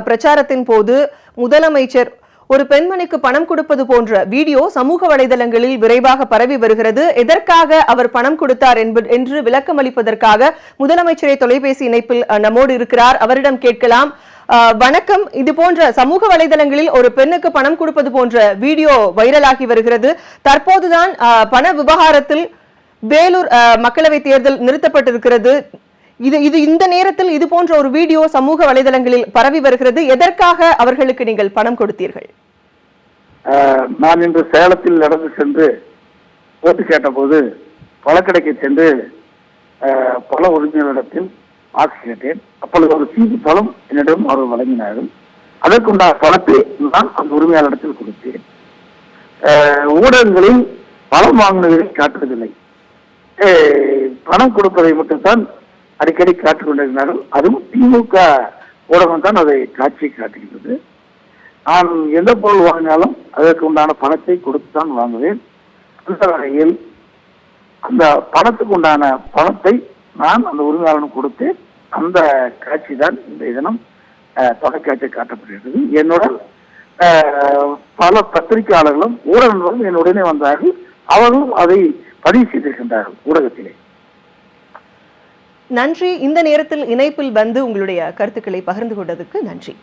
பிரச்சாரத்தின் போது முதலமைச்சர் ஒரு பெண்மணிக்கு பணம் கொடுப்பது போன்ற வீடியோ சமூக வலைதளங்களில் விரைவாக பரவி வருகிறது. எதற்காக அவர் பணம் கொடுத்தார் என்று விளக்கம் அளிப்பதற்காக முதலமைச்சரை தொலைபேசி இணைப்பில் நம்மோடு இருக்கிறார். அவரிடம் கேட்கலாம். வணக்கம். இது போன்ற சமூக வலைதளங்களில் ஒரு பெண்ணுக்கு பணம் கொடுப்பது போன்ற வீடியோ வைரலாகி வருகிறது. தற்போதுதான் பண விவகாரத்தில் வேலூர் மக்களவை தேர்தல் நிறுத்தப்பட்டிருக்கிறது. இந்த நேரத்தில் இது போன்ற ஒரு வீடியோ சமூக வலைதளங்களில் பரவி வருகிறது. எதற்காக அவர்களுக்கு நீங்கள் பணம் கொடுத்தீர்கள்? நான் இன்று சேலத்தில் நடந்து சென்று ஓட்டு கேட்டபோது பழக்கடைக்கு சென்று பல உரிமையாளரிடத்தில் ஆசை கேட்டேன். அப்பொழுது ஒரு சீது பழம் என்னிடம் அவர்கள் வழங்கினார்கள். அதற்குண்டான பணத்தை நான் அந்த உரிமையாளரிடத்தில் கொடுத்தேன். ஊடகங்களில் பணம் வாங்கினதை காட்டுவதில்லை, பணம் கொடுப்பதை மட்டும்தான் அடிக்கடி காட்டிக் கொண்டிருந்தார்கள். அதுவும் திமுக ஊடகம் தான் அதை காட்சி காட்டுகிறது. நான் எந்த பொருள் வாங்கினாலும் அதற்கு உண்டான பணத்தை கொடுத்துதான் வாங்குவேன். அந்த வகையில் அந்த பணத்துக்கு உண்டான பணத்தை நான் அந்த உரிமையாளனும் கொடுத்து அந்த காட்சி தான் இந்த தினம் தொலைக்காட்சி காட்டப்படுகிறது. என்னுடன் பல பத்திரிகையாளர்களும் ஊடகங்களும் என்னுடனே வந்தார்கள். அவர்களும் அதை பதிவு செய்திருக்கின்றார்கள் ஊடகத்திலே. நன்றி. இந்த நேரத்தில் இணைப்பில் வந்து உங்களுடைய கருத்துக்களை பகிர்ந்து கொண்டதுக்கு நன்றி.